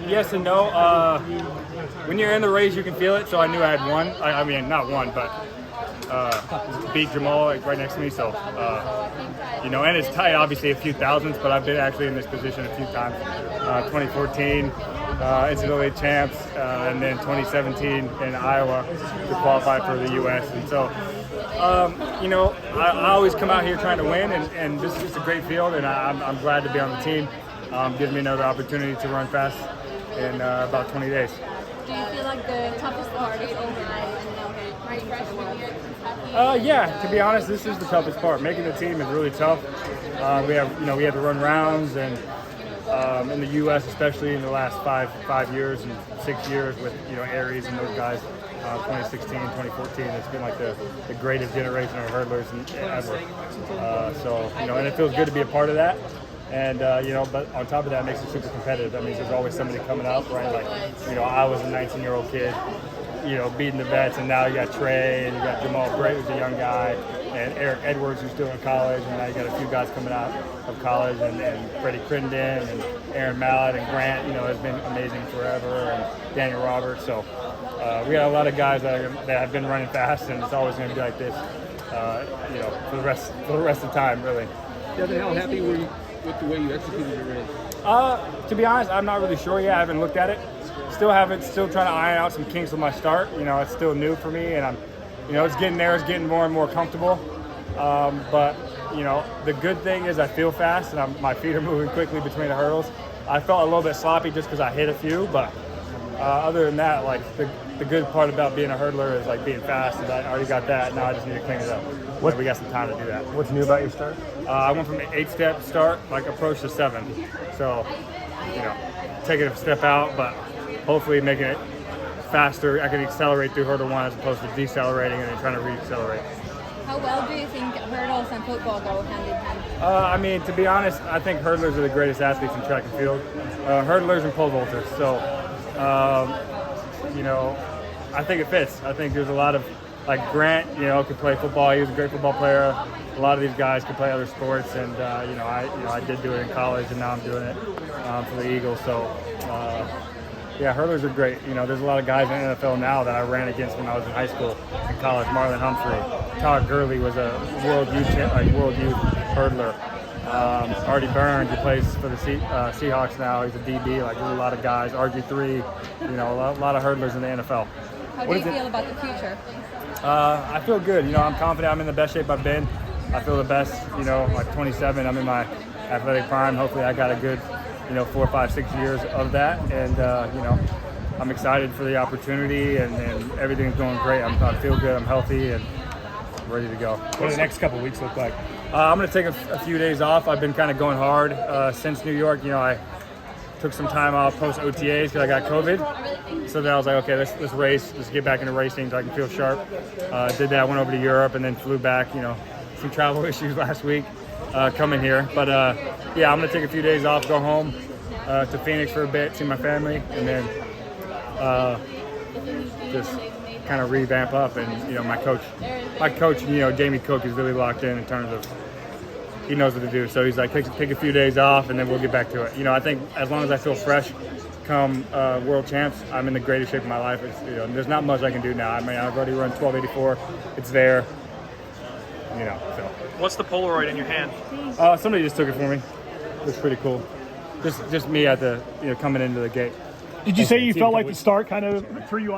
yes and no. When you're in the race, you can feel it. So I knew I had won. I mean, not won, but beat Jamal like right next to me. So and it's tight, obviously a few thousandths, but I've been actually in this position a few times. 2014 NCAA champs, and then 2017 in Iowa to qualify for the U.S. And so, I always come out here trying to win, and this is just a great field, and I'm glad to be on the team. Gives me another opportunity to run fast in about 20 days. Do you feel like the toughest part is over right freshman year? Yeah, to be honest, this is the toughest part. Making the team is really tough. We had to run rounds, and in the U.S., especially in the last five years and 6 years with Aries and those guys, 2016, 2014, it's been like the greatest generation of hurdlers ever. And it feels good to be a part of that. And but on top of that, it makes it super competitive. That means there's always somebody coming up, right? Like, I was a 19-year-old kid, beating the vets, and now you got Trey, and you got Jamal Bray, who's a young guy, and Eric Edwards, who's still in college, and now you got a few guys coming out of college, and Freddie Crittenden, and Aaron Mallett, and Grant, has been amazing forever, and Daniel Roberts. So we got a lot of guys that have been running fast, and it's always going to be like this, for the rest of the time, really. Devon, how happy were you with the way you executed your race? To be honest, I'm not really sure yet. I haven't looked at it. Still trying to iron out some kinks with my start. It's still new for me, and I'm, it's getting there. It's getting more and more comfortable. But the good thing is I feel fast, and my feet are moving quickly between the hurdles. I felt a little bit sloppy just because I hit a few, but other than that, like the good part about being a hurdler is like being fast, and I already got that. Now I just need to clean it up. We got some time to do that. What's new about your start? I went from an 8-step start, approach to 7. So, taking a step out, but hopefully making it faster. I can accelerate through hurdle 1 as opposed to decelerating and then trying to re-accelerate. How well do you think hurdles and football go hand in hand? To be honest, I think hurdlers are the greatest athletes in track and field. Hurdlers and pole vaulters. So, I think it fits. I think there's a lot of, like Grant, could play football. He was a great football player. A lot of these guys could play other sports, and I did do it in college, and now I'm doing it for the Eagles. So, hurdlers are great. There's a lot of guys in the NFL now that I ran against when I was in high school and college. Marlon Humphrey, Todd Gurley was a world youth hurdler. Artie Burns, he plays for the Seahawks now. He's a DB. Like, there's a lot of guys. RG3, a lot of hurdlers in the NFL. How do you feel about the future? I feel good. I'm confident. I'm in the best shape I've been. I feel the best. Like 27, I'm in my athletic prime. Hopefully, I got a good, 4, 5, 6 years of that. And I'm excited for the opportunity, and everything's going great. I feel good. I'm healthy and ready to go. What do the next couple of weeks look like? I'm going to take a few days off. I've been kind of going hard since New York. I took some time off post OTAs because I got COVID. So then I was like, okay, let's race. Let's get back into racing so I can feel sharp. Did that, went over to Europe, and then flew back. Some travel issues last week coming here. But I'm going to take a few days off, go home to Phoenix for a bit, see my family, and then just kind of revamp up. And my coach, Jamie Cook is really locked in terms of he knows what to do. So he's like, take a few days off, and then we'll get back to it. I think as long as I feel fresh come world champs, I'm in the greatest shape of my life. It's, there's not much I can do now. I mean, I've already run 1284. It's there. So. What's the Polaroid in your hand? Somebody just took it for me. Looks pretty cool. Just me at the coming into the gate. Did you say you felt like the start kind of threw you off?